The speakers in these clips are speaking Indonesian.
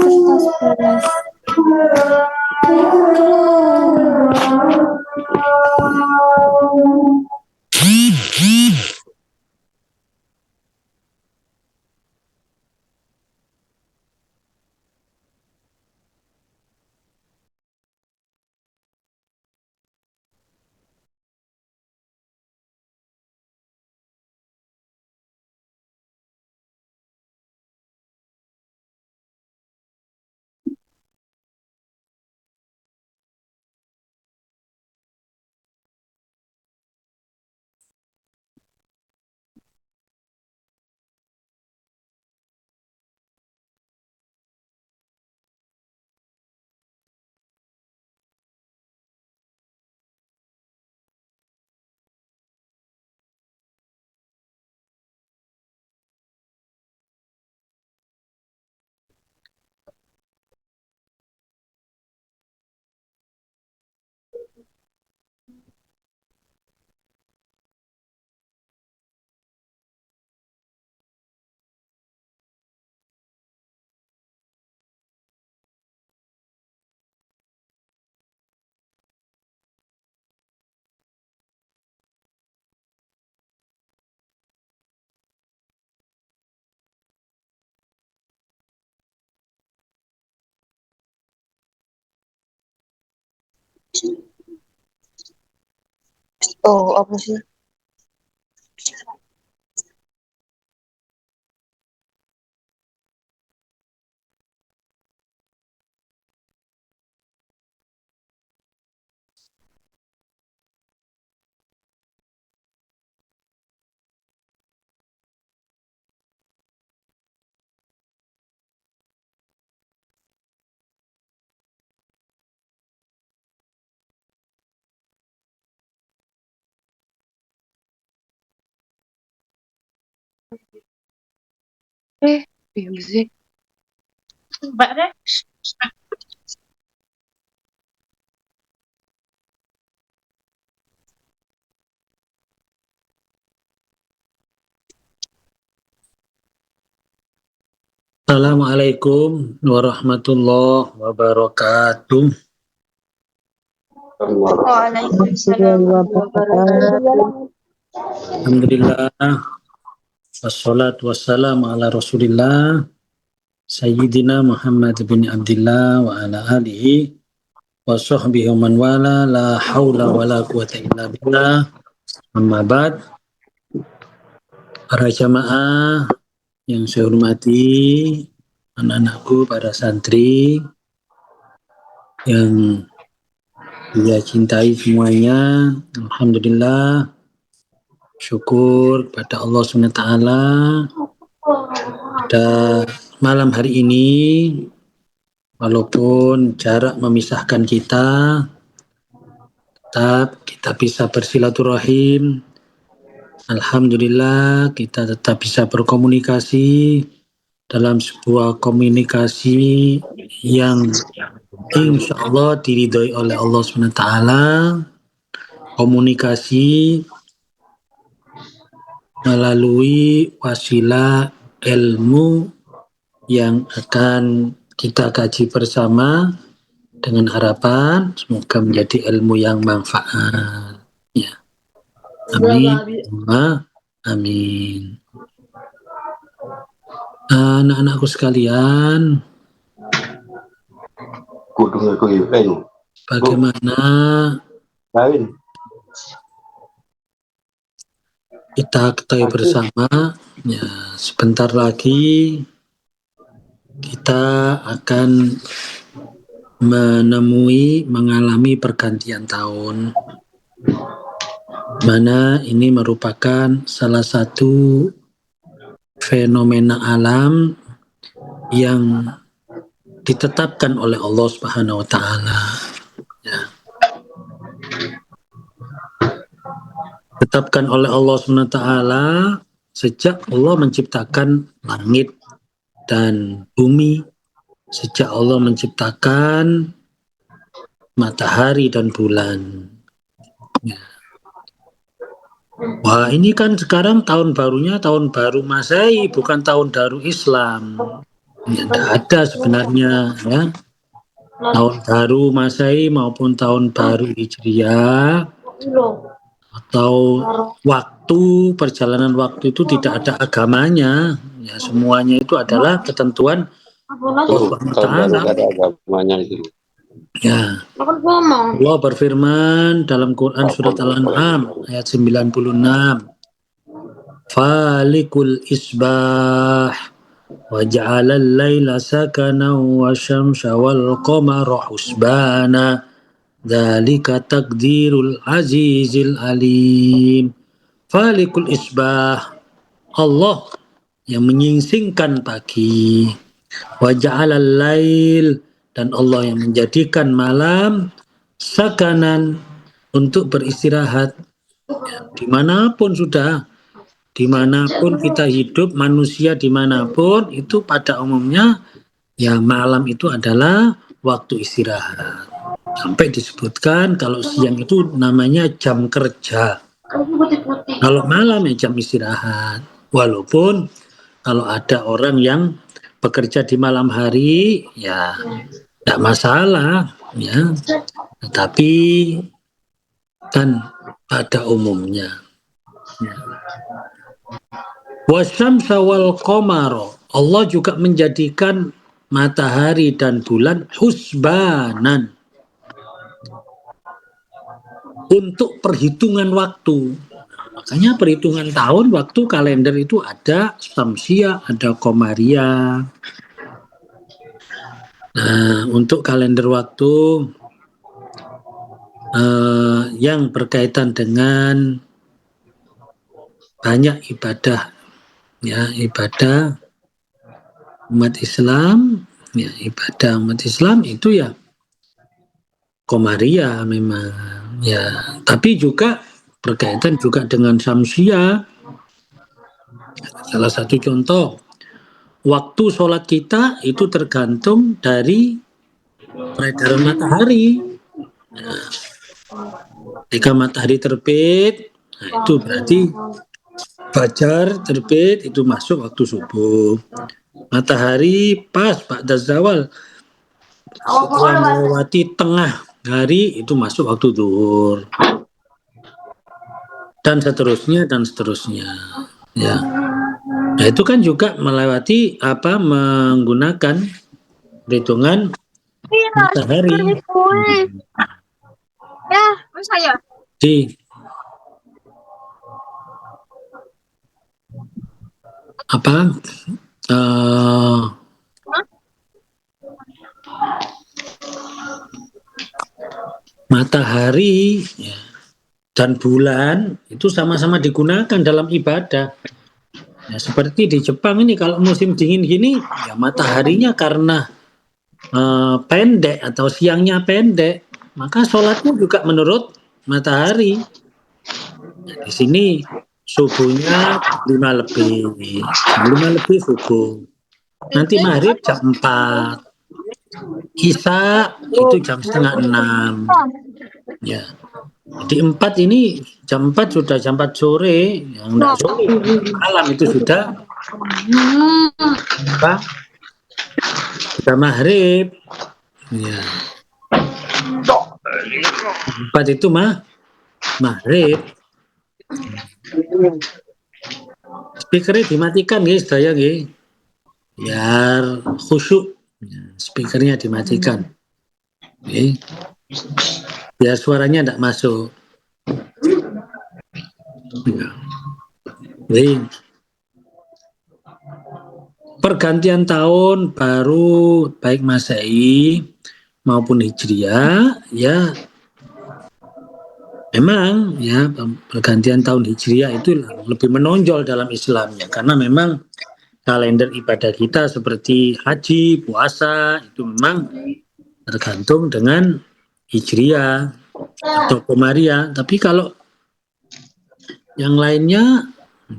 belas. Oh, apa sih? Music. Mbak deh. Assalamualaikum warahmatullahi wabarakatuh. Waalaikumsalam warahmatullahi wabarakatuh. Alhamdulillah. Wassalatu wassalamu ala Rasulillah Sayyidina Muhammad bin Abdillah wa ala alihi wa sahbihi wa man wala la hawla wa la quwata illa billah. Amma ba'd. Para jamaah yang saya hormati, anak-anakku, para santri yang dia cintai semuanya, alhamdulillah, syukur pada Allah SWT pada malam hari ini, walaupun jarak memisahkan kita, tetap kita bisa bersilaturahim. Alhamdulillah kita tetap bisa berkomunikasi dalam sebuah komunikasi yang insya Allah diridhoi oleh Allah SWT, komunikasi melalui wasilah ilmu yang akan kita kaji bersama dengan harapan semoga menjadi ilmu yang manfaat. Ya. Amin. Amin. Anak-anakku sekalian, bagaimana kita ketahui bersama, ya, sebentar lagi kita akan mengalami pergantian tahun, mana ini merupakan salah satu fenomena alam yang ditetapkan oleh Allah Subhanahu wa Ta'ala. Ya. Ditetapkan oleh Allah Subhanahu wa Ta'ala sejak Allah menciptakan langit dan bumi, sejak Allah menciptakan matahari dan bulan. Ya. Wah, ini kan sekarang tahun barunya tahun baru Masehi, bukan tahun baru Islam. Ya, tidak ada sebenarnya ya. Tahun baru Masehi maupun tahun baru Hijriah atau waktu perjalanan waktu itu tidak ada agamanya. Ya, semuanya itu adalah ketentuan Allah Subhanahu wa Tahun baru Ta'ala. nggak ada agamanya itu. Ya. Allah berfirman dalam Quran surat Al-An'am ayat 96. Falikul isbah wa ja'alal laila sakana wa syamsa wal qamara husbana dzalika taqdirul azizil alim. Falikul isbah, Allah yang menyingsingkan pagi, wa ja'alal lail, dan Allah yang menjadikan malam sakanan untuk beristirahat. Dimanapun kita hidup, manusia dimanapun, itu pada umumnya ya malam itu adalah waktu istirahat. Sampai disebutkan kalau siang itu namanya jam kerja, kalau malam ya jam istirahat. Walaupun kalau ada orang yang bekerja di malam hari ya tidak masalah ya, tetapi kan pada umumnya ya. Wasyamsa wal qamara, Allah juga menjadikan matahari dan bulan husbanan untuk perhitungan waktu. Makanya perhitungan tahun, waktu, kalender itu ada Syamsiah, ada Qamariyah. Nah, untuk kalender waktu yang berkaitan dengan banyak ibadah, ya ibadah umat Islam, ya ibadah umat Islam itu ya Qamariyah memang, ya. Tapi juga berkaitan juga dengan Syamsiah. Salah satu contoh, waktu sholat kita itu tergantung dari peredaran matahari. Nah, ketika matahari terbit, nah itu berarti fajar terbit, itu masuk waktu subuh. Matahari pas ba'da zawal, setelah melewati tengah hari, itu masuk waktu zuhur. Dan seterusnya ya. Nah, itu kan juga melewati menggunakan perhitungan matahari. Ya, saya. Di matahari ya, dan bulan itu sama-sama digunakan dalam ibadah. Ya, seperti di Jepang ini kalau musim dingin gini, ya mataharinya karena pendek atau siangnya pendek, maka sholatnya juga menurut matahari. Nah, di sini subuhnya 5 lebih, 5 lebih subuh. Nanti maghrib jam 4, Isya itu jam setengah 6. Ya. Di 4 ini jam 4 sudah jam 4 sore, yang enggak sore, malam itu sudah sudah maghrib. Ya. 4 itu maghrib. Speakernya dimatikan guys, saya guys. Biar khusyuk. Speakernya dimatikan. Okay. Biar suaranya tidak masuk. Jadi, pergantian tahun baru baik Masehi maupun Hijriah ya memang ya pergantian tahun Hijriah itu lebih menonjol dalam Islam ya, karena memang kalender ibadah kita seperti haji, puasa itu memang tergantung dengan Hijriah atau Qamariyah. Tapi kalau yang lainnya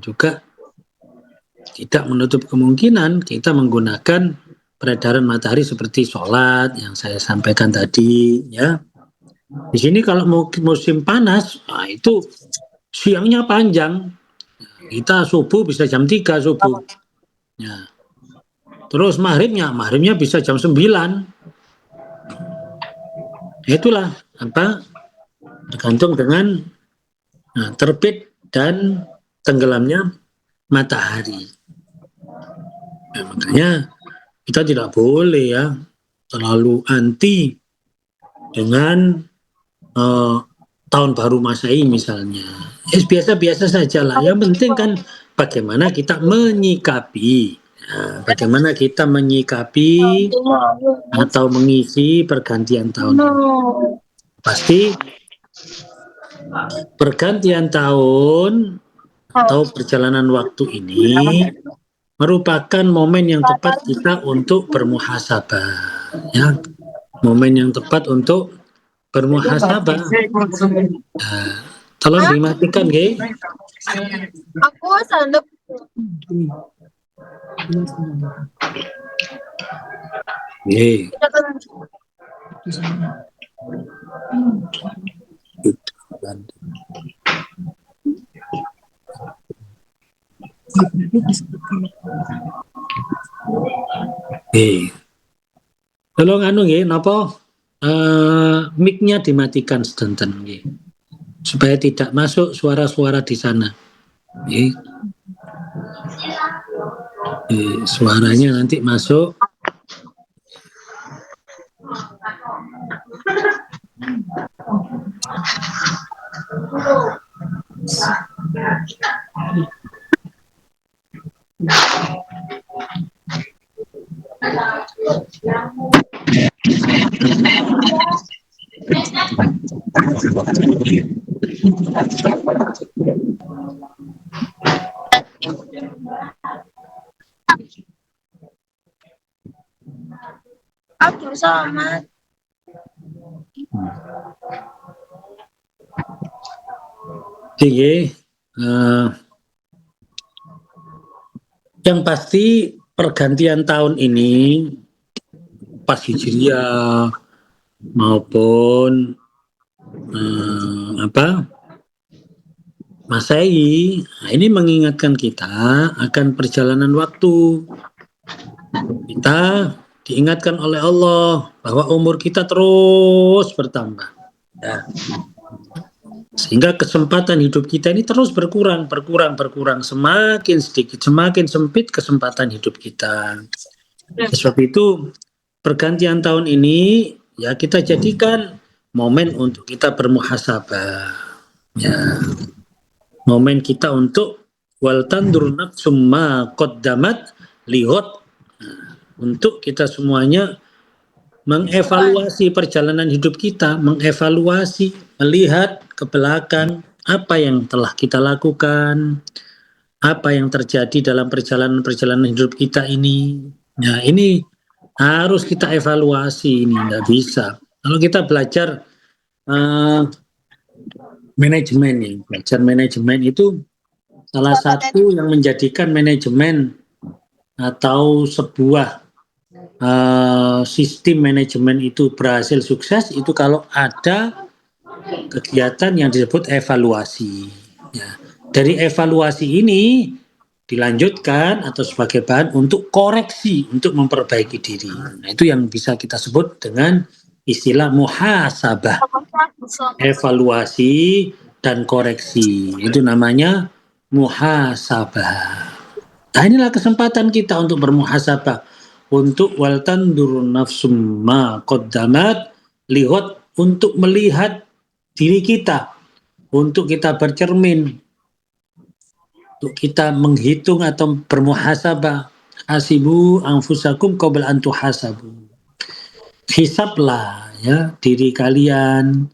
juga tidak menutup kemungkinan kita menggunakan peredaran matahari seperti sholat yang saya sampaikan tadi ya. Di sini kalau musim panas, nah itu siangnya panjang. Kita subuh bisa jam 3 subuh. Ya. terus maghribnya bisa jam 9. Itulah apa, tergantung dengan terbit dan tenggelamnya matahari. Nah, makanya kita tidak boleh ya terlalu anti dengan tahun baru Masehi misalnya. Biasa-biasa saja lah. Yang penting kan bagaimana kita menyikapi. Nah, bagaimana kita menyikapi atau mengisi pergantian tahun ini. Pasti pergantian tahun atau perjalanan waktu ini merupakan momen yang tepat kita untuk bermuhasabah, ya. Momen yang tepat untuk bermuhasabah. Nah, tolong dimatikan, nggih. Aku sandep. Nggih. Tolong anu nggih, napa mic-nya dimatikan sedanten nggih. Supaya tidak masuk suara-suara di sana. Nggih. Suaranya nanti masuk. Abdul Somad. Nggih. Yang pasti pergantian tahun ini pas Hijriah maupun Masehi, ini mengingatkan kita akan perjalanan waktu. Kita diingatkan oleh Allah bahwa umur kita terus bertambah. Ya. Sehingga kesempatan hidup kita ini terus berkurang, semakin sedikit, semakin sempit kesempatan hidup kita. Sebab itu pergantian tahun ini ya kita jadikan momen untuk kita bermuhasabah. Ya. Momen kita untuk wal tandur nafsum ma qaddamat lihat, untuk kita semuanya mengevaluasi perjalanan hidup kita, mengevaluasi, melihat ke belakang apa yang telah kita lakukan, apa yang terjadi dalam perjalanan hidup kita ini. Nah, ini harus kita evaluasi, ini nggak bisa. Kalau kita belajar manajemen, ya, belajar manajemen itu salah satu yang menjadikan manajemen atau sebuah sistem manajemen itu berhasil sukses itu kalau ada kegiatan yang disebut evaluasi. Ya. Dari evaluasi ini dilanjutkan atau sebagai bahan untuk koreksi, untuk memperbaiki diri. Nah, itu yang bisa kita sebut dengan istilah muhasabah. Evaluasi dan koreksi. Itu namanya muhasabah. Nah, inilah kesempatan kita untuk bermuhasabah. Untuk wal tandur nafsum ma qaddamat lihat, untuk melihat diri kita, untuk kita bercermin, untuk kita menghitung atau bermuhasabah. Hasibu anfusakum qabla an tuhasabu. Hisablah ya diri kalian,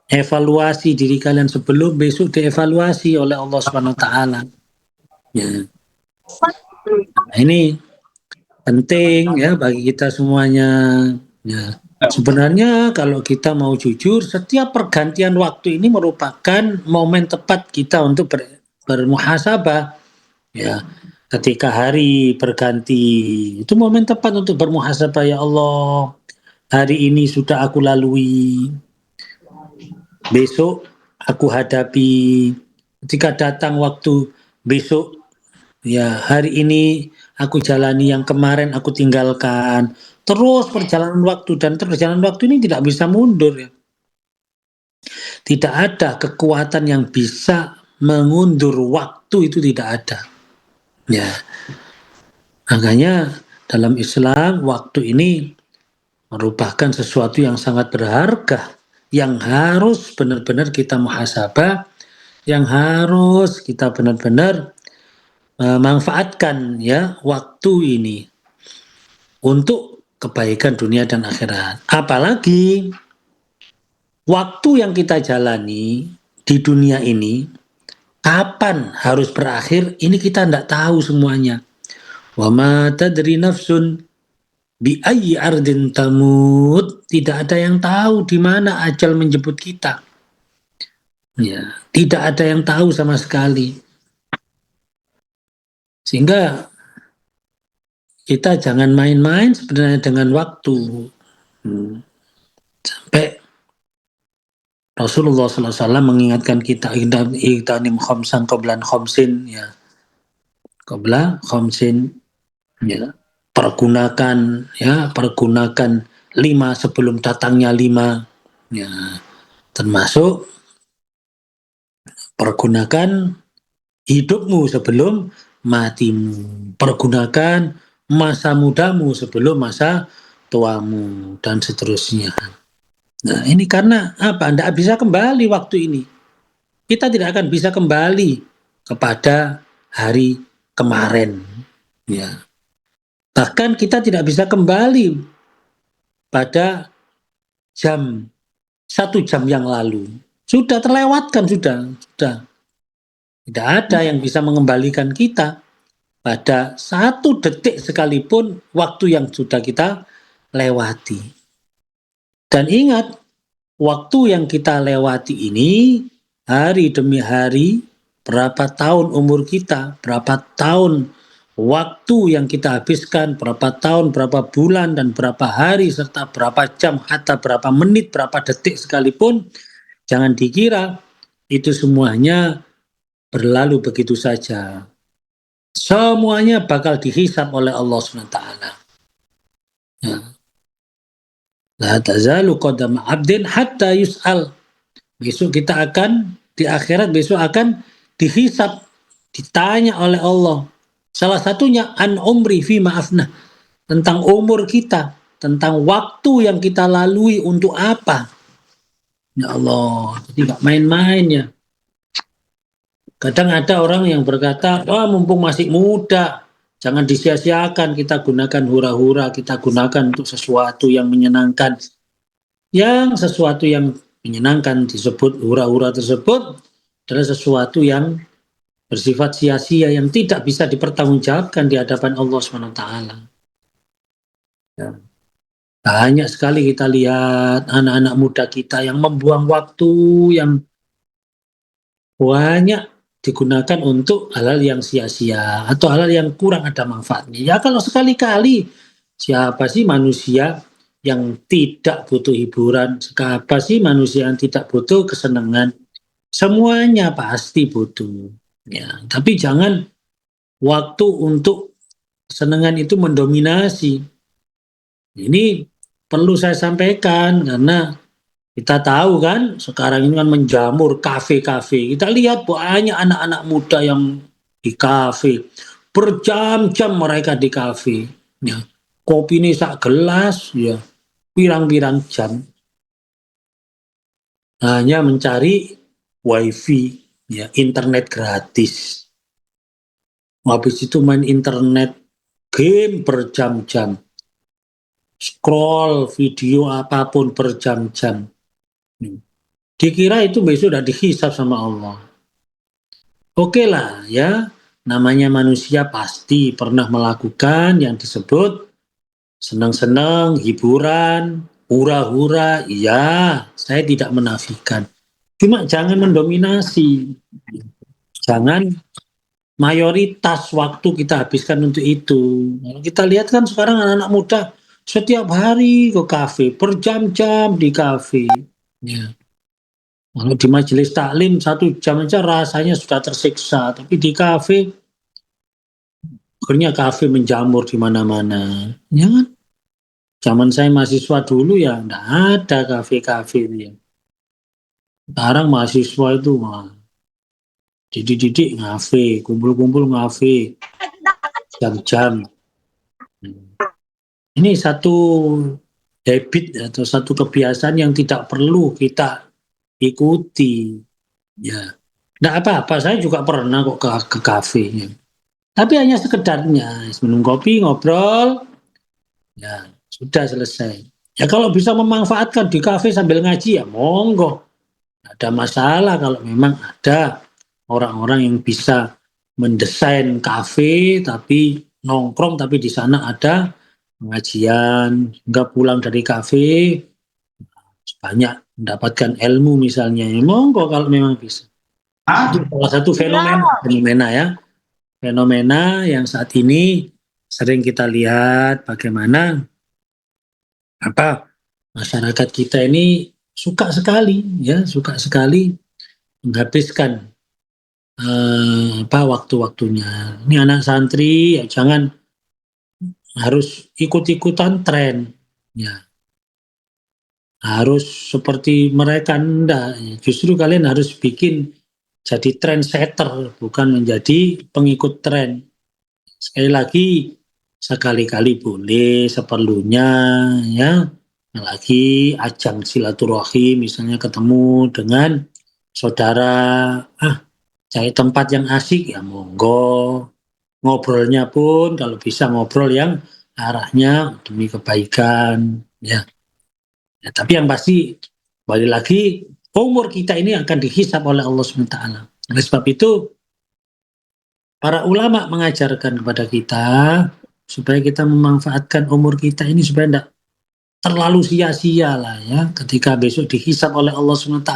evaluasi diri kalian sebelum besok dievaluasi oleh Allah Subhanahu wa taala. Ya. Nah, ini penting ya bagi kita semuanya. Ya. Sebenarnya kalau kita mau jujur, setiap pergantian waktu ini merupakan momen tepat kita untuk bermuhasabah. Ya, ketika hari berganti, itu momen tepat untuk bermuhasabah. Ya Allah, hari ini sudah aku lalui, besok aku hadapi. Ketika datang waktu besok, ya hari ini aku jalani, yang kemarin aku tinggalkan. Terus perjalanan waktu, dan perjalanan waktu ini tidak bisa mundur ya. Tidak ada kekuatan yang bisa mengundur waktu, itu tidak ada. Ya. Makanya dalam Islam waktu ini merupakan sesuatu yang sangat berharga, yang harus benar-benar kita muhasabah, yang harus kita benar-benar manfaatkan ya waktu ini untuk kebaikan dunia dan akhirat. Apalagi waktu yang kita jalani di dunia ini, kapan harus berakhir, ini kita tidak tahu semuanya. Wa ma tadri nafsun bi ayyi ardin tamut. Tidak ada yang tahu di mana ajal menjemput kita. Ya, tidak ada yang tahu sama sekali. Sehingga kita jangan main-main sebenarnya dengan waktu. Sampai Rasulullah SAW mengingatkan kita iktanim khamsan qablan khamsin ya. Qabla khamsin ya. Pergunakan 5 sebelum datangnya 5 ya. Termasuk pergunakan hidupmu sebelum matimu. Pergunakan masa mudamu sebelum masa tuamu dan seterusnya. Nah, ini karena apa? Tidak bisa kembali waktu ini. Kita tidak akan bisa kembali kepada hari kemarin. Ya. Bahkan kita tidak bisa kembali pada 1 jam yang lalu. Sudah terlewatkan, sudah. Tidak ada yang bisa mengembalikan kita pada 1 detik sekalipun waktu yang sudah kita lewati. Dan ingat, waktu yang kita lewati ini hari demi hari, berapa tahun umur kita, berapa tahun waktu yang kita habiskan, berapa tahun, berapa bulan, dan berapa hari, serta berapa jam, hatta berapa menit, berapa detik sekalipun, jangan dikira itu semuanya berlalu begitu saja. Semuanya bakal dihisab oleh Allah SWT. Ya. La tazalu qadama abdin hatta yus'al. Besok kita akan, di akhirat besok akan dihisab, ditanya oleh Allah. Salah satunya an umri fi ma'afnah, tentang umur kita, tentang waktu yang kita lalui untuk apa. Ya Allah, jadi gak main-main ya. Kadang ada orang yang berkata, wah mumpung masih muda, jangan disia-siakan, kita gunakan hura-hura, kita gunakan untuk sesuatu yang menyenangkan. Yang sesuatu yang menyenangkan disebut hura-hura tersebut adalah sesuatu yang bersifat sia-sia, yang tidak bisa dipertanggungjawabkan di hadapan Allah SWT. Ya. Banyak sekali kita lihat anak-anak muda kita yang membuang waktu yang banyak digunakan untuk hal-hal yang sia-sia atau hal-hal yang kurang ada manfaatnya. Ya kalau sekali-kali, siapa sih manusia yang tidak butuh hiburan? Siapa sih manusia yang tidak butuh kesenangan? Semuanya pasti butuh. Ya, tapi jangan waktu untuk kesenangan itu mendominasi. Ini perlu saya sampaikan karena kita tahu kan, sekarang ini kan menjamur kafe-kafe. Kita lihat banyak anak-anak muda yang di kafe. Berjam-jam mereka di kafe. Ya. Kopi ini sak gelas, ya pirang-pirang jam. Hanya mencari wifi, ya internet gratis. Habis itu main internet, game berjam-jam. Scroll video apapun berjam-jam. Dikira itu besok udah dihisab sama Allah. Oke lah ya, namanya manusia pasti pernah melakukan yang disebut senang-senang, hiburan, hura-hura. Ya, saya tidak menafikan. Cuma jangan mendominasi. Jangan mayoritas waktu kita habiskan untuk itu. Kita lihat kan sekarang anak-anak muda setiap hari ke kafe, berjam-jam di kafe. Ya. Kalau di majelis taklim 1 jam aja rasanya sudah tersiksa, tapi di kafe Akhirnya kafe menjamur di mana-mana. Ya kan? Zaman saya mahasiswa dulu ya enggak ada kafe-kafe itu ya. Sekarang mahasiswa itu mah didik-didik ngafe, kumpul-kumpul ngafe jam-jam. Ini satu habit atau satu kebiasaan yang tidak perlu kita ikuti. Ya, nggak apa-apa. Saya juga pernah kok ke kafe. Ya. Tapi hanya sekedarnya minum kopi, ngobrol, ya sudah selesai. Ya kalau bisa memanfaatkan di kafe sambil ngaji ya monggo. Nggak ada masalah kalau memang ada orang-orang yang bisa mendesain kafe tapi nongkrong tapi di sana ada pengajian, nggak pulang dari kafe banyak mendapatkan ilmu misalnya. Ya, monggo kalau memang bisa. Itu salah satu fenomena ya. Fenomena yang saat ini sering kita lihat bagaimana apa masyarakat kita ini suka sekali ya, suka sekali menghabiskan waktu-waktunya. Ini anak santri ya jangan harus ikut-ikutan tren. Ya, harus seperti mereka enggak. Justru kalian harus bikin jadi trendsetter, bukan menjadi pengikut tren. Sekali lagi, sekali-kali boleh, seperlunya, ya. Lagi ajang silaturahim, misalnya ketemu dengan saudara, cari tempat yang asik, ya monggo. Ngobrolnya pun kalau bisa ngobrol yang arahnya demi kebaikan, ya. Ya, tapi yang pasti, balik lagi, umur kita ini akan dihisab oleh Allah SWT. Oleh sebab itu, para ulama mengajarkan kepada kita supaya kita memanfaatkan umur kita ini supaya tidak terlalu sia-sia lah ya. Ketika besok dihisab oleh Allah SWT,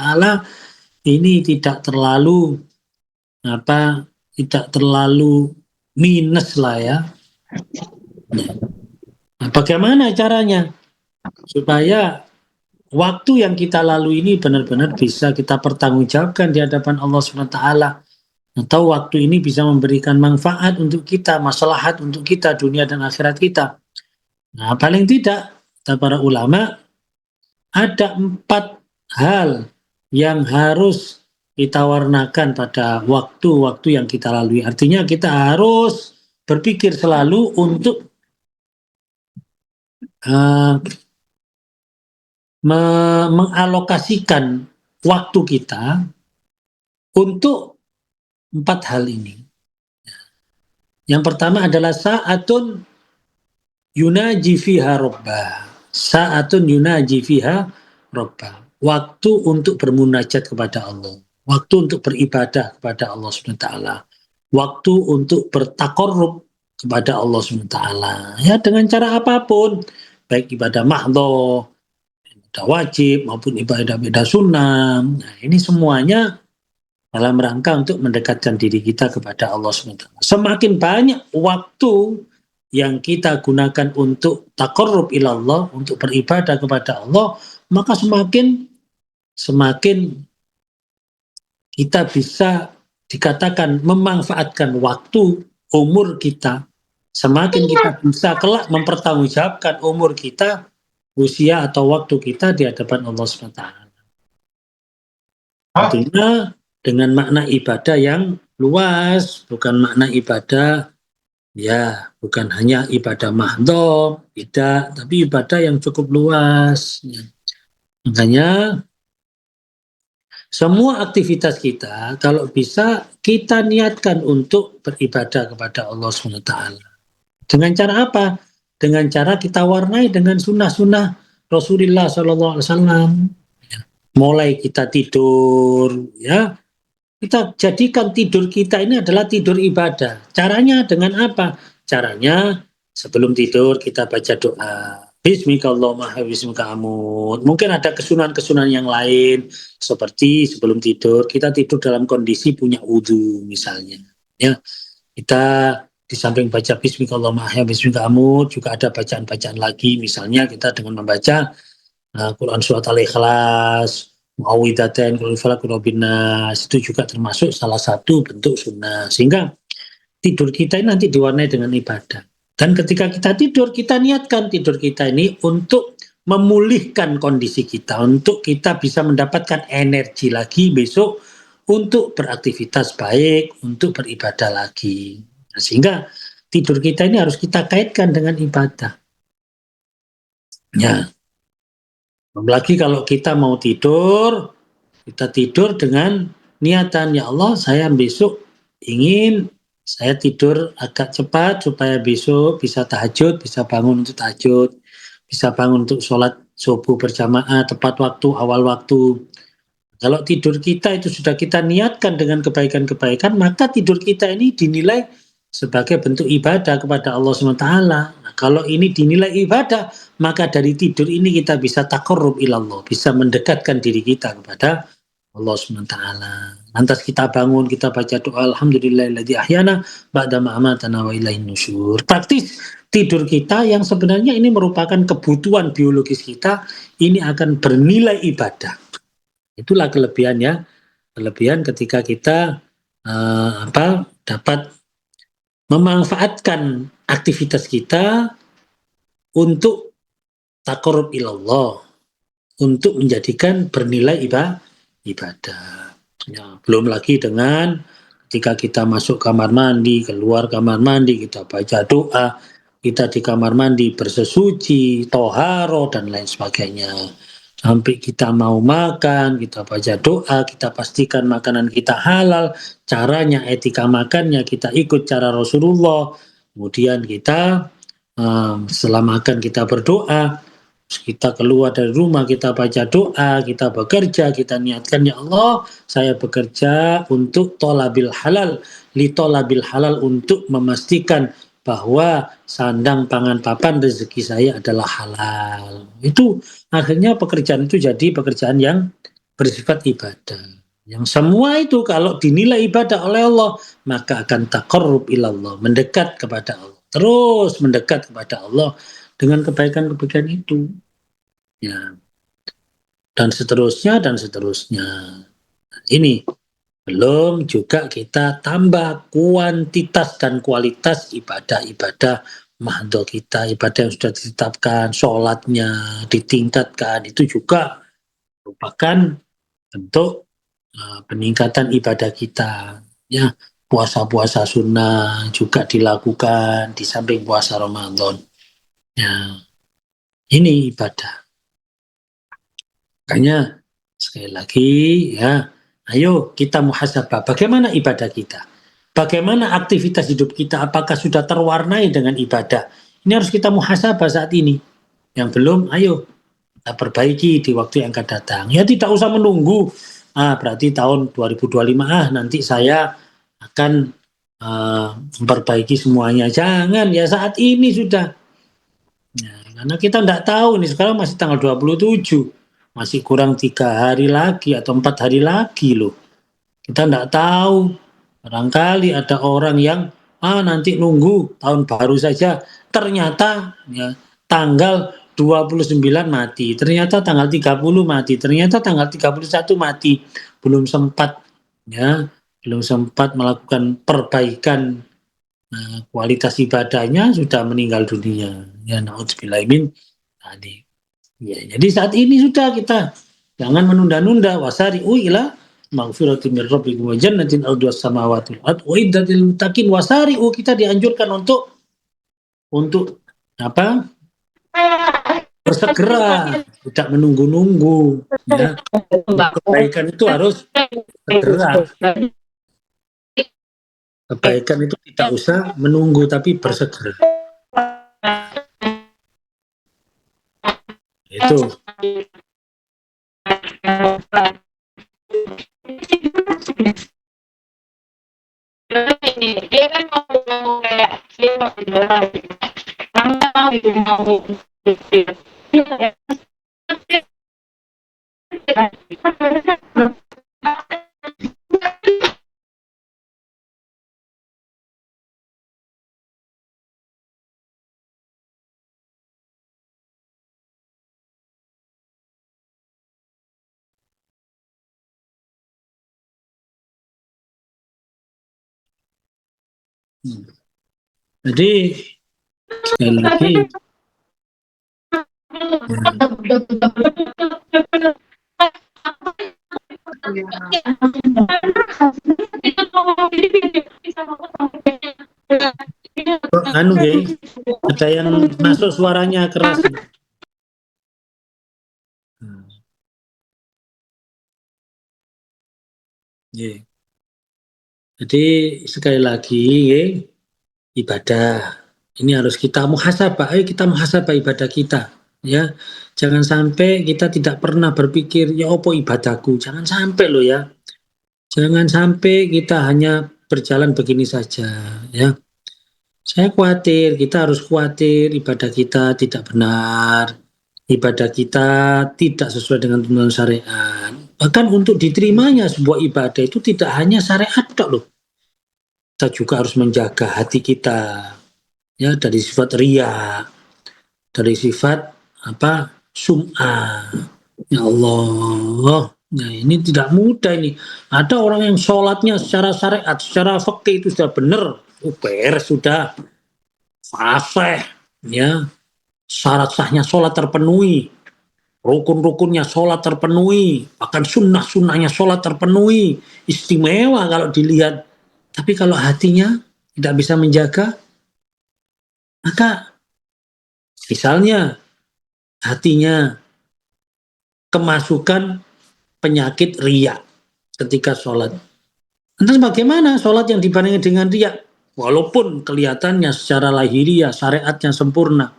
ini tidak terlalu tidak terlalu minus lah ya. Nah, bagaimana caranya supaya waktu yang kita lalui ini benar-benar bisa kita pertanggungjawabkan di hadapan Allah SWT, atau waktu ini bisa memberikan manfaat untuk kita, maslahat untuk kita, dunia dan akhirat kita. Nah, paling tidak, kata para ulama, ada 4 hal yang harus kita warnakan pada waktu-waktu yang kita lalui. Artinya kita harus berpikir selalu untuk mengalokasikan waktu kita untuk 4 hal ini. Yang pertama adalah saatun yunaji fiha rabbah. Saatun yunaji fiha rabbah. Waktu untuk bermunajat kepada Allah. Waktu untuk beribadah kepada Allah SWT. Waktu untuk bertakarrub kepada Allah SWT. Ya, dengan cara apapun. Baik ibadah mahdhah, ibadah wajib, maupun ibadah-ibadah sunnah. Nah, ini semuanya dalam rangka untuk mendekatkan diri kita kepada Allah SWT. Semakin banyak waktu yang kita gunakan untuk taqarrub ilallah, untuk beribadah kepada Allah, maka semakin kita bisa dikatakan memanfaatkan waktu umur kita. Semakin kita bisa kelak mempertanggungjawabkan umur kita, usia atau waktu kita di hadapan Allah SWT. Artinya dengan makna ibadah yang luas, bukan makna ibadah ya, bukan hanya ibadah mahdhah, tidak, tapi ibadah yang cukup luas. Ya. Makanya semua aktivitas kita kalau bisa kita niatkan untuk beribadah kepada Allah SWT. Dengan cara apa? Dengan cara kita warnai dengan sunnah-sunnah Rasulullah SAW. Ya. Mulai kita tidur, ya, kita jadikan tidur kita ini adalah tidur ibadah. Caranya dengan apa? Caranya sebelum tidur kita baca doa. Bismikallahumma bismika amut. Mungkin ada kesunahan-kesunahan yang lain seperti sebelum tidur kita tidur dalam kondisi punya wudu misalnya. Ya, kita di samping baca Bismikallahumma bismika amut juga ada bacaan-bacaan lagi. Misalnya kita dengan membaca Quran surat Al-Ikhlas, Muawwidzatain, Qul falaq, Qul nas, itu juga termasuk salah satu bentuk sunnah. Sehingga tidur kita ini nanti diwarnai dengan ibadah. Dan ketika kita tidur, kita niatkan tidur kita ini untuk memulihkan kondisi kita, untuk kita bisa mendapatkan energi lagi besok untuk beraktivitas baik, untuk beribadah lagi. Nah, sehingga tidur kita ini harus kita kaitkan dengan ibadah. Ya, apalagi kalau kita mau tidur, kita tidur dengan niatan, ya Allah, saya besok ingin saya tidur agak cepat supaya besok bisa tahajud, bisa bangun untuk tahajud, bisa bangun untuk sholat subuh berjamaah tepat waktu, awal waktu. Kalau tidur kita itu sudah kita niatkan dengan kebaikan-kebaikan, maka tidur kita ini dinilai sebagai bentuk ibadah kepada Allah SWT. Nah, kalau ini dinilai ibadah, maka dari tidur ini kita bisa taqarrub ilallah, bisa mendekatkan diri kita kepada Allah SWT. Lantas kita bangun, kita baca doa alhamdulillahilladzi ahyana ba'da ma amatana wa ilaihin nusyur. Praktis tidur kita yang sebenarnya ini merupakan kebutuhan biologis kita, ini akan bernilai ibadah. Itulah kelebihan ya, kelebihan ketika kita dapat memanfaatkan aktivitas kita untuk taqarrub ilallah, untuk menjadikan bernilai ibadah. Ya, belum lagi dengan ketika kita masuk kamar mandi, keluar kamar mandi, kita baca doa, kita di kamar mandi bersesuci, toharo, dan lain sebagainya. Sampai kita mau makan, kita baca doa, kita pastikan makanan kita halal, caranya, etika makannya, kita ikut cara Rasulullah. Kemudian kita setelah makan kita berdoa, kita keluar dari rumah, kita baca doa, kita bekerja, kita niatkan, ya Allah, saya bekerja untuk tolabil halal, li tolabil halal, untuk memastikan bahwa sandang pangan papan rezeki saya adalah halal. Itu akhirnya pekerjaan itu jadi pekerjaan yang bersifat ibadah. Yang semua itu kalau dinilai ibadah oleh Allah, maka akan taqarrub ilallah, mendekat kepada Allah. Terus mendekat kepada Allah dengan kebaikan-kebaikan itu. Ya. Dan seterusnya, dan seterusnya. Ini belum juga kita tambah kuantitas dan kualitas ibadah-ibadah mahdoh kita, ibadah yang sudah ditetapkan, sholatnya ditingkatkan, itu juga merupakan bentuk peningkatan ibadah kita. Ya, puasa-puasa sunnah juga dilakukan di samping puasa Ramadan. Ya, ini ibadah. Makanya sekali lagi ya, ayo kita muhasabah. Bagaimana ibadah kita? Bagaimana aktivitas hidup kita? Apakah sudah terwarnai dengan ibadah? Ini harus kita muhasabah saat ini. Yang belum, ayo kita perbaiki di waktu yang akan datang. Ya tidak usah menunggu. Berarti tahun 2025 nanti saya akan memperbaiki semuanya. Jangan, ya saat ini sudah. Ya, karena kita tidak tahu nih, sekarang masih tanggal 27. Masih kurang 3 hari lagi atau 4 hari lagi loh. Kita tidak tahu. Barangkali ada orang yang nanti nunggu tahun baru saja. Ternyata ya, tanggal 29 mati. Ternyata tanggal 30 mati. Ternyata tanggal 31 mati. Belum sempat ya, belum sempat melakukan perbaikan kualitas ibadahnya sudah meninggal dunia. Ya, naudzubillah min tadi. Ya, jadi saat ini sudah kita jangan menunda-nunda. Wasari'u ila maghfiratin min rabbikum wa jannatin ardhas samawati wal ardh uiddatil muttaqin. Wasari'u, kita dianjurkan untuk apa? Bersegera, tidak menunggu-nunggu. Ya, kebaikan itu harus segera. Kebaikan itu tidak usah menunggu, tapi bersegera. Itu. Dia kan mau kayak dia mau jualan, karena mau Jadi sekali lagi anu ada yang masuk suaranya keras. Jadi sekali lagi ibadah ini harus kita muhasabah. Ayo kita muhasabah ibadah kita, ya. Jangan sampai kita tidak pernah berpikir ya apa ibadahku. Jangan sampai loh ya. Jangan sampai kita hanya berjalan begini saja, ya. Saya khawatir, kita harus khawatir ibadah kita tidak benar. Ibadah kita tidak sesuai dengan tuntunan syariat. Bahkan untuk diterimanya sebuah ibadah itu tidak hanya syariat loh. Kita juga harus menjaga hati kita, ya, dari sifat riya, dari sifat sum'ah. Ya Allah, nah ini tidak mudah ini. Ada orang yang sholatnya secara syariat, secara fikih itu sudah benar, beres sudah, fasih, ya, syarat sahnya sholat terpenuhi, rukun-rukunnya sholat terpenuhi, bahkan sunnah-sunnahnya sholat terpenuhi, istimewa kalau dilihat. Tapi kalau hatinya tidak bisa menjaga, maka misalnya hatinya kemasukan penyakit riya ketika sholat. Lantas bagaimana sholat yang dibandingkan dengan riya? Walaupun kelihatannya secara lahiriah syariatnya sempurna.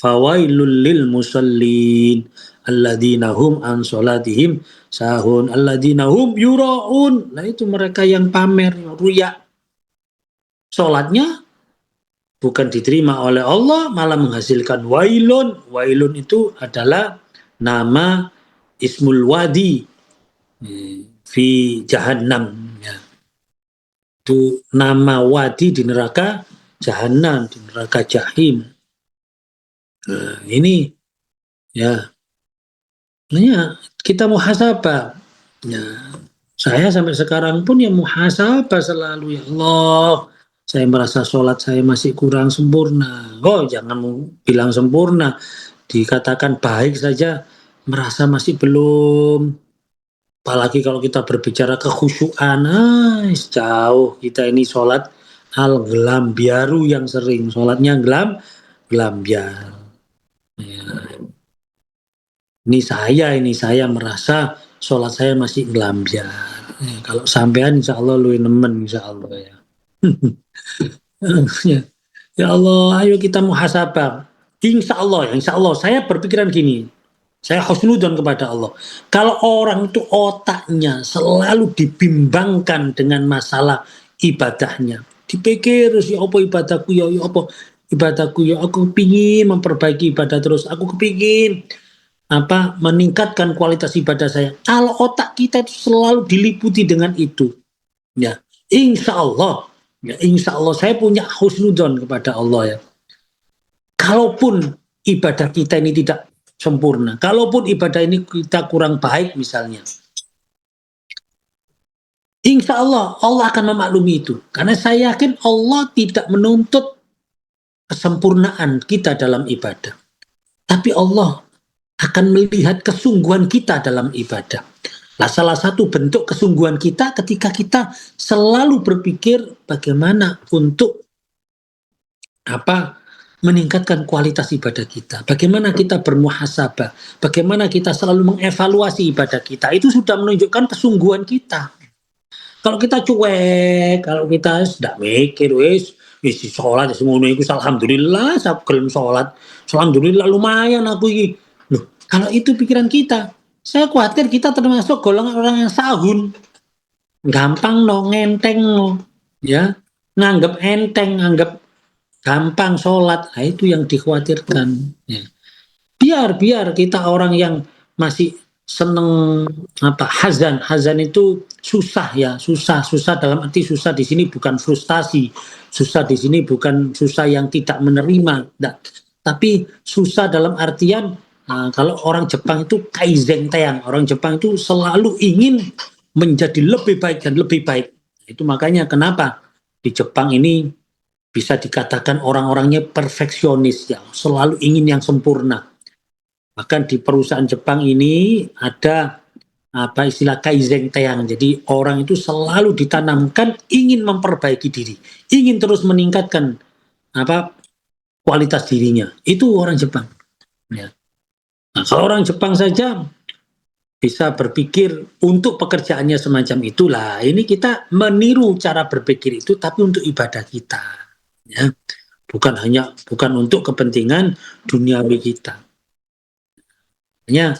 Fawailul lil musallin alladzina hum an sholatihim sahun alladzina hum yura'un. Nah itu mereka yang pamer, riya. Sholatnya bukan diterima oleh Allah, malah menghasilkan wailun. Wailun itu adalah nama ismul wadi fi jahannam, ya. Itu nama wadi di neraka jahannam, di neraka jahim. Nah, ini ya kita muhasabah. Ya, saya sampai sekarang pun ya muhasabah selalu, ya Allah, saya merasa sholat saya masih kurang sempurna. Oh, jangan bilang sempurna, dikatakan baik saja merasa masih belum. Apalagi kalau kita berbicara kekhusyuan, jauh kita ini sholat al-gelambiaru yang sering, sholatnya gelambiar. Ya. Ini saya merasa sholat saya masih gelambiar. Ya, kalau sampean insya Allah lu nemen insya Allah ya. Ya Allah, ayo kita muhasabah. Insya Allah saya berpikiran gini. Saya husnudzon kepada Allah. Kalau orang itu otaknya selalu dibimbangkan dengan masalah ibadahnya, dipikir ya apa ibadahku ya apa ibadahku ya, aku pingin memperbaiki ibadah terus, aku kepingin meningkatkan kualitas ibadah saya. Kalau otak kita itu selalu diliputi dengan itu, ya insya Allah saya punya husnudzon kepada Allah ya. Kalaupun ibadah kita ini tidak sempurna, kalaupun ibadah ini kita kurang baik misalnya, insya Allah akan memaklumi itu. Karena saya yakin Allah tidak menuntut kesempurnaan kita dalam ibadah, tapi Allah akan melihat kesungguhan kita dalam ibadah. Nah, salah satu bentuk kesungguhan kita ketika kita selalu berpikir bagaimana untuk meningkatkan kualitas ibadah kita. Bagaimana kita bermuhasabah, bagaimana kita selalu mengevaluasi ibadah kita. Itu sudah menunjukkan kesungguhan kita. Kalau kita cuek, kalau kita tidak mikir, isi sholat semuanya itu alhamdulillah, saya gelem sholat, alhamdulillah lumayan aku ini. Loh, kalau itu pikiran kita, saya khawatir kita termasuk golongan orang yang sahun, gampang ngenteng ya, nganggap enteng, nganggap gampang sholat. Nah, itu yang dikhawatirkan ya. Biar kita orang yang masih seneng hazan itu susah ya, susah dalam arti susah di sini bukan frustasi, susah di sini bukan susah yang tidak menerima, tapi susah dalam artian kalau orang Jepang itu kaizen teang, orang Jepang itu selalu ingin menjadi lebih baik dan lebih baik. Itu makanya kenapa di Jepang ini bisa dikatakan orang-orangnya perfeksionis ya, selalu ingin yang sempurna. Bahkan di perusahaan Jepang ini ada apa istilah kaizen teang. Jadi orang itu selalu ditanamkan ingin memperbaiki diri, ingin terus meningkatkan apa kualitas dirinya. Itu orang Jepang. Ya. Nah, kalau orang Jepang saja bisa berpikir untuk pekerjaannya semacam itulah. Ini kita meniru cara berpikir itu, tapi untuk ibadah kita. Ya. Bukan untuk kepentingan duniawi kita. Hanya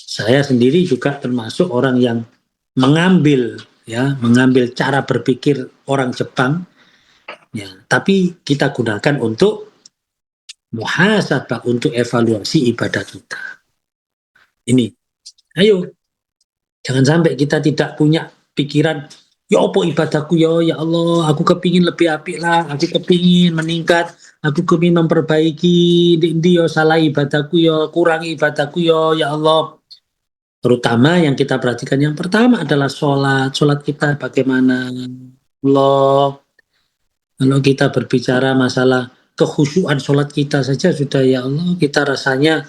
saya sendiri juga termasuk orang yang mengambil cara berpikir orang Jepang ya, tapi kita gunakan untuk muhasabah, untuk evaluasi ibadah kita. Ini, ayo jangan sampai kita tidak punya pikiran ya apa ibadahku ya Allah, aku kepingin lebih apik lah, aku kepingin meningkat, aku kepingin memperbaiki di yo salah ibadahku yo, kurangi ibadahku ya Allah. Terutama yang kita perhatikan yang pertama adalah sholat kita bagaimana Allah. Kalau kita berbicara masalah kekhusyuan sholat kita saja sudah ya Allah, kita rasanya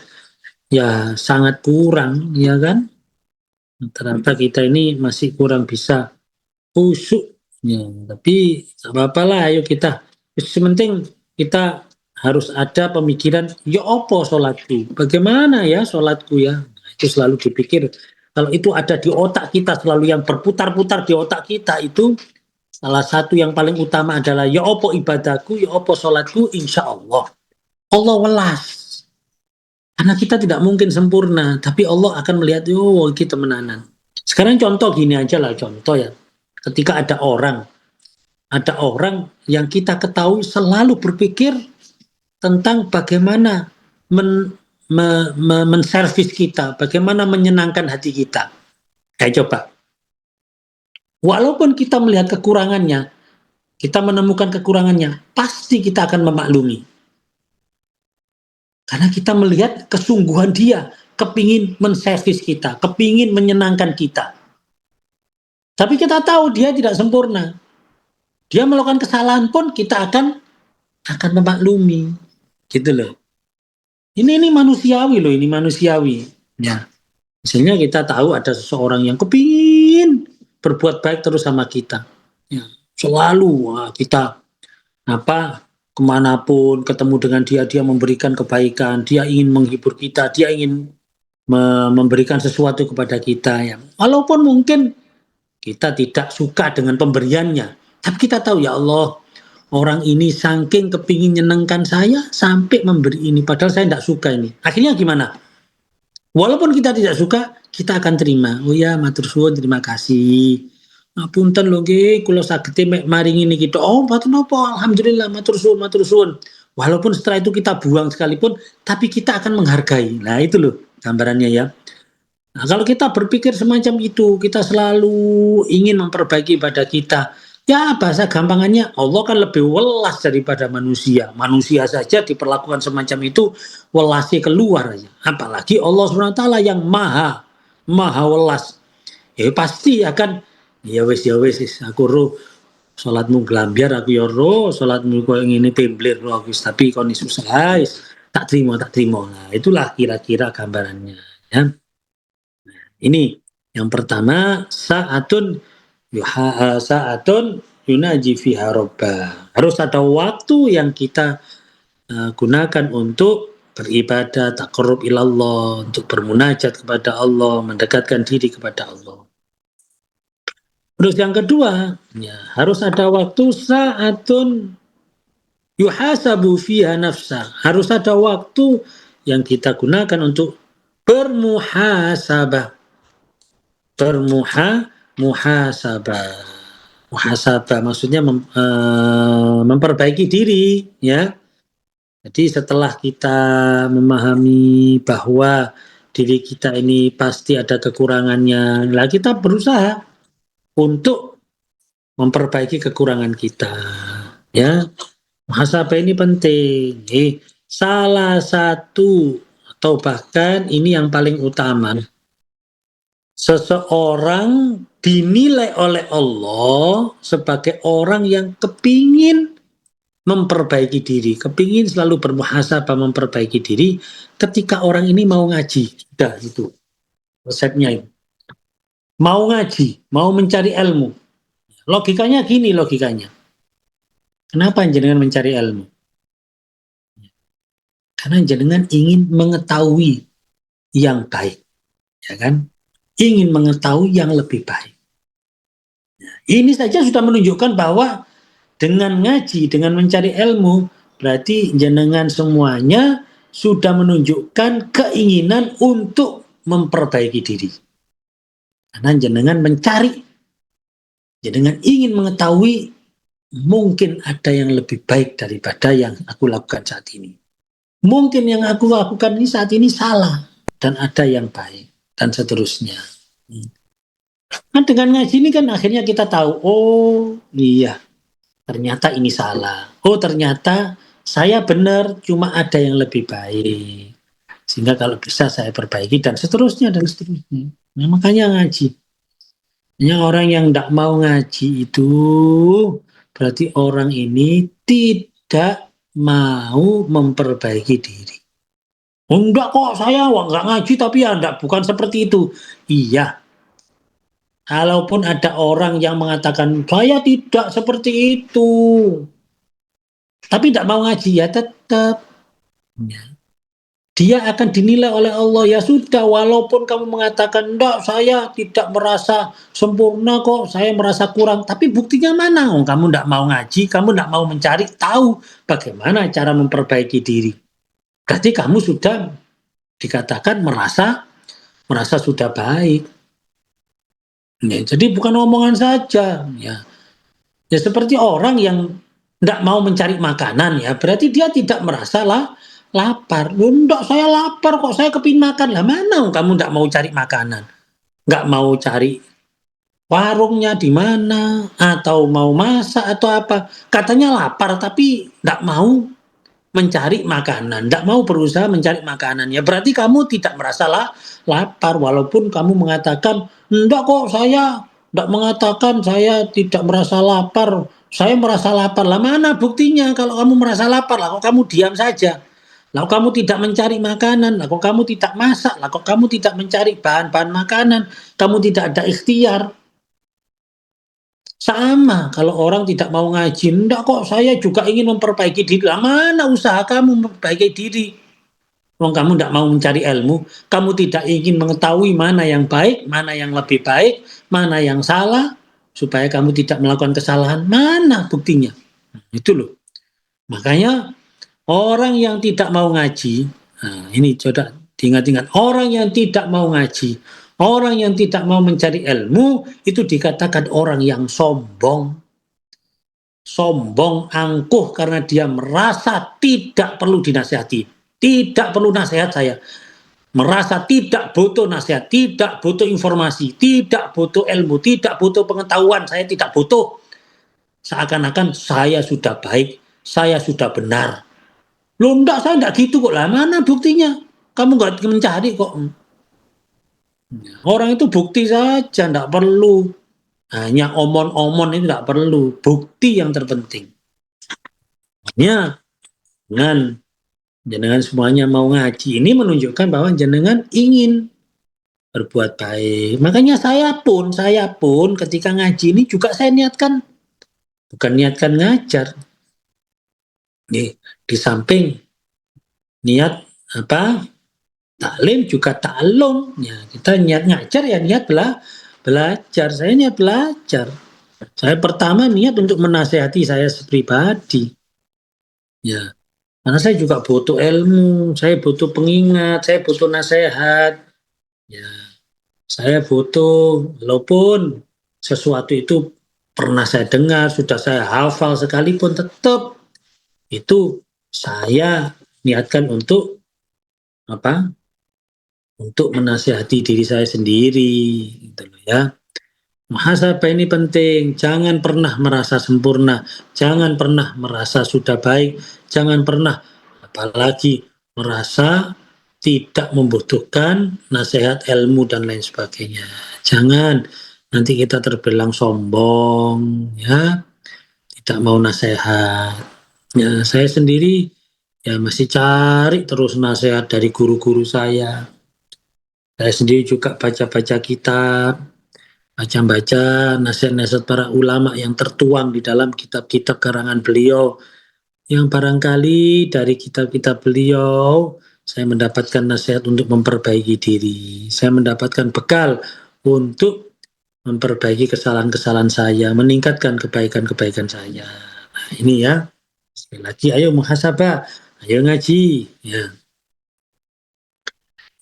ya sangat kurang, ya kan? Ternyata kita ini masih kurang bisa khusyuk. Ya, tapi gak apa-apa lah, ayo kita. Sementing kita harus ada pemikiran, ya apa sholatku? Bagaimana ya sholatku ya? Nah, itu selalu dipikir. Kalau itu ada di otak kita, selalu yang berputar-putar di otak kita itu, salah satu yang paling utama adalah ya apa ibadahku, ya apa sholatku, insya Allah. Allah welas. Karena kita tidak mungkin sempurna, tapi Allah akan melihat, oh kita menanan. Sekarang contoh gini aja lah, contoh ya. Ketika ada orang yang kita ketahui selalu berpikir tentang bagaimana menservis kita, bagaimana menyenangkan hati kita. Kayak coba. Walaupun kita melihat kekurangannya, kita menemukan kekurangannya, pasti kita akan memaklumi. Karena kita melihat kesungguhan dia, kepingin menservis kita, kepingin menyenangkan kita. Tapi kita tahu dia tidak sempurna. Dia melakukan kesalahan pun kita akan memaklumi. Gitu loh. Ini manusiawi loh, ini manusiawi. Ya. Misalnya kita tahu ada seseorang yang kepingin berbuat baik terus sama kita. Ya. Selalu kita kemanapun ketemu dengan dia memberikan kebaikan, dia ingin menghibur kita, dia ingin memberikan sesuatu kepada kita. Ya. Walaupun mungkin kita tidak suka dengan pemberiannya, tapi kita tahu ya Allah, orang ini saking kepingin nyenengkan saya sampai memberi ini, padahal saya tidak suka ini. Akhirnya gimana? Walaupun kita tidak suka, kita akan terima. Oh ya, matur suwun, terima kasih. Punten lho nggih, kula saged maringi niki tok. Oh, mboten napa, alhamdulillah, matur suwun. Walaupun setelah itu kita buang sekalipun, tapi kita akan menghargai. Nah, itu loh gambarannya ya. Nah, kalau kita berpikir semacam itu, kita selalu ingin memperbaiki ibadah kita. Ya, bahasa gampangannya, Allah kan lebih welas daripada manusia. Manusia saja diperlakukan semacam itu, welasnya keluar aja. Apalagi Allah SWT yang maha welas. Ya pasti akan, ya wis, aku roh, sholatmu gelambiar, aku ya roh, sholatmu kok ini temblir, roh, tapi kau ini susah, tak terima. Nah, itulah kira-kira gambarannya. Ya. Ini yang pertama, saatun yunaji fiha rabbah. Harus ada waktu yang kita gunakan untuk beribadah, taqarrub ilallah, untuk bermunajat kepada Allah, mendekatkan diri kepada Allah. Terus yang kedua, ya, harus ada waktu saatun yuhasabu fiha nafsa. Harus ada waktu yang kita gunakan untuk bermuhasabah. Muhasabah maksudnya memperbaiki diri, ya. Jadi setelah kita memahami bahwa diri kita ini pasti ada kekurangannya, lah kita berusaha untuk memperbaiki kekurangan kita, ya. Muhasabah ini penting. Salah satu atau bahkan ini yang paling utama, seseorang dinilai oleh Allah sebagai orang yang kepingin memperbaiki diri, kepingin selalu bermuhasabah memperbaiki diri, ketika orang ini mau ngaji, sudah itu resepnya itu. Mau ngaji, mau mencari ilmu. Logikanya gini logikanya. Kenapa jenengan mencari ilmu? Karena jenengan ingin mengetahui yang baik, ya kan? Ingin mengetahui yang lebih baik. Ini saja sudah menunjukkan bahwa dengan ngaji, dengan mencari ilmu, berarti jenengan semuanya sudah menunjukkan keinginan untuk memperbaiki diri. Karena jenengan mencari, jenengan ingin mengetahui mungkin ada yang lebih baik daripada yang aku lakukan saat ini. Mungkin yang aku lakukan ini saat ini salah dan ada yang baik dan seterusnya. Nah, dengan ngaji ini kan akhirnya kita tahu, oh iya, ternyata ini salah. Oh ternyata saya benar, cuma ada yang lebih baik. Sehingga kalau bisa saya perbaiki dan seterusnya dan seterusnya. Nah, makanya ngaji. Yang orang yang tidak mau ngaji itu berarti orang ini tidak mau memperbaiki diri. Oh, enggak kok, saya enggak ngaji tapi ya enggak, bukan seperti itu. Iya. Kalaupun ada orang yang mengatakan saya tidak seperti itu, tapi tidak mau ngaji, ya tetap dia akan dinilai oleh Allah. Ya sudah, walaupun kamu mengatakan enggak, saya tidak merasa sempurna kok, saya merasa kurang, tapi buktinya mana? Oh, kamu tidak mau ngaji, kamu tidak mau mencari tahu bagaimana cara memperbaiki diri. Berarti kamu sudah dikatakan merasa sudah baik. Ya, jadi bukan omongan saja. Ya seperti orang yang tidak mau mencari makanan, ya berarti dia tidak merasa lapar. Enggak, saya lapar kok, saya kepingin makan. Lah mana kamu tidak mau cari makanan? Nggak mau cari warungnya di mana, atau mau masak atau apa. Katanya lapar tapi tidak mau mencari makanan, tidak mau berusaha mencari makanan. Ya berarti kamu tidak merasa lapar, walaupun kamu mengatakan, enggak kok, saya tidak mengatakan saya tidak merasa lapar, saya merasa lapar. Lah mana buktinya kalau kamu merasa lapar? Lah kok kamu diam saja? Lah kok kamu tidak mencari makanan? Lah kok kamu tidak masak? Lah kok kamu tidak mencari bahan-bahan makanan? Kamu tidak ada ikhtiar. Sama kalau orang tidak mau ngaji, enggak kok, saya juga ingin memperbaiki diri. Lah mana usaha kamu memperbaiki diri? Wong kamu tidak mau mencari ilmu, kamu tidak ingin mengetahui mana yang baik, mana yang lebih baik, mana yang salah, supaya kamu tidak melakukan kesalahan. Mana buktinya? Itu loh. Makanya orang yang tidak mau ngaji, nah ini coba diingat-ingat, orang yang tidak mau ngaji, orang yang tidak mau mencari ilmu, itu dikatakan orang yang sombong. Sombong, angkuh, karena dia merasa tidak perlu dinasihati. Tidak perlu nasihat saya. Merasa tidak butuh nasihat, tidak butuh informasi, tidak butuh ilmu, tidak butuh pengetahuan, saya tidak butuh. Seakan-akan saya sudah baik, saya sudah benar. Loh enggak, saya enggak gitu kok. Lah mana buktinya? Kamu enggak mencari kok. Orang itu bukti saja, enggak perlu. Hanya omon-omon itu enggak perlu. Bukti yang terpenting. Makanya jenengan semuanya mau ngaji, ini menunjukkan bahwa jenengan ingin berbuat baik. Makanya saya pun ketika ngaji ini juga saya niatkan, bukan niatkan ngajar. Nih, di samping niat taklim juga ta'allum. Ya, kita niat ngajar ya niat belajar. Saya niat belajar. Saya pertama niat untuk menasehati saya pribadi. Ya. Karena saya juga butuh ilmu, saya butuh pengingat, saya butuh nasihat. Ya, saya butuh, walaupun sesuatu itu pernah saya dengar, sudah saya hafal sekalipun, tetap itu saya niatkan untuk untuk menasihati diri saya sendiri, gitu loh ya. Muhasabah ini penting, jangan pernah merasa sempurna, jangan pernah merasa sudah baik, jangan pernah apalagi merasa tidak membutuhkan nasihat ilmu dan lain sebagainya. Jangan, nanti kita terbilang sombong, ya, tidak mau nasihat. Ya, saya sendiri ya masih cari terus nasihat dari guru-guru saya. Saya sendiri juga baca-baca kitab, baca-baca nasihat-nasihat para ulama yang tertuang di dalam kitab-kitab karangan beliau. Yang barangkali dari kitab-kitab beliau, saya mendapatkan nasihat untuk memperbaiki diri. Saya mendapatkan bekal untuk memperbaiki kesalahan-kesalahan saya, meningkatkan kebaikan-kebaikan saya. Nah, ini ya. Sekali lagi, ayo muhasabah, ayo ngaji. Ya,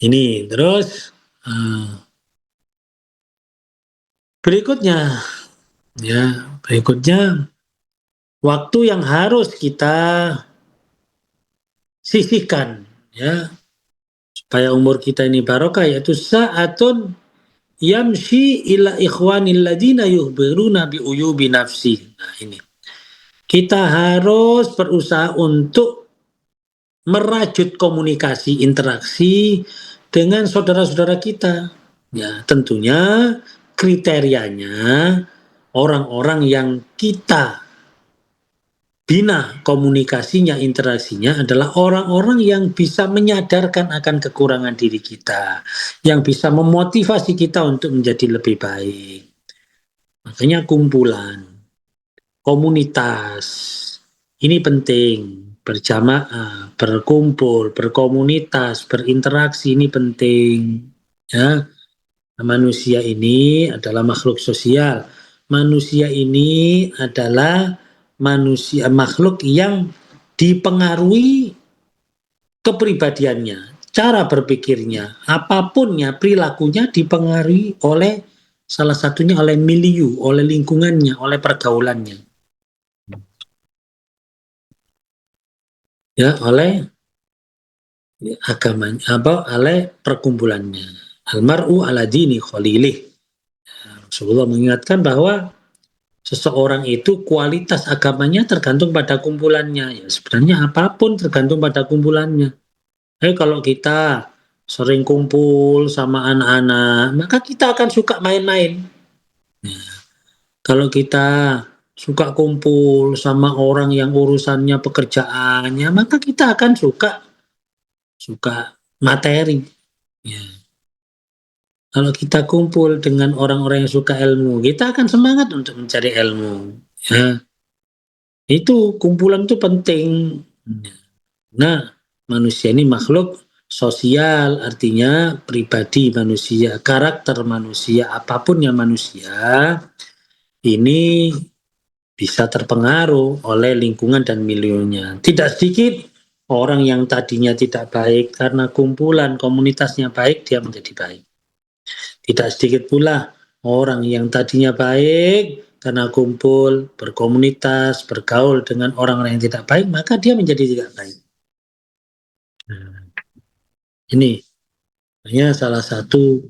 ini terus berikutnya, ya berikutnya waktu yang harus kita sisihkan, ya supaya umur kita ini barokah, yaitu saatun yamshi ila ikhwanil ladina yuhbiruna bi uyubi nafsi. Nah ini kita harus berusaha untuk merajut komunikasi interaksi dengan saudara-saudara kita. Ya, tentunya kriterianya orang-orang yang kita bina komunikasinya, interaksinya adalah orang-orang yang bisa menyadarkan akan kekurangan diri kita, yang bisa memotivasi kita untuk menjadi lebih baik. Makanya kumpulan, komunitas, ini penting. Berjamaah, berkumpul, berkomunitas, berinteraksi ini penting. Ya, manusia ini adalah makhluk sosial. Manusia ini adalah manusia makhluk yang dipengaruhi kepribadiannya, cara berpikirnya, apapunnya, perilakunya dipengaruhi oleh salah satunya oleh milieu, oleh lingkungannya, oleh pergaulannya. Ya, oleh agamanya, oleh perkumpulannya. Almar'u ala dini khalilih. Rasulullah mengingatkan bahwa seseorang itu kualitas agamanya tergantung pada kumpulannya. Ya, sebenarnya apapun tergantung pada kumpulannya. Kalau kita sering kumpul sama anak-anak, maka kita akan suka main-main. Ya, kalau kita suka kumpul sama orang yang urusannya pekerjaannya, maka kita akan suka materi. Ya. Kalau kita kumpul dengan orang-orang yang suka ilmu, kita akan semangat untuk mencari ilmu. Ya. Itu kumpulan itu penting. Nah, manusia ini makhluk sosial, artinya pribadi manusia, karakter manusia, apapun yang manusia, ini bisa terpengaruh oleh lingkungan dan milieunya. Tidak sedikit orang yang tadinya tidak baik karena kumpulan komunitasnya baik, dia menjadi baik. Tidak sedikit pula orang yang tadinya baik karena kumpul, berkomunitas, bergaul dengan orang-orang yang tidak baik, maka dia menjadi tidak baik. Nah, ini hanya salah satu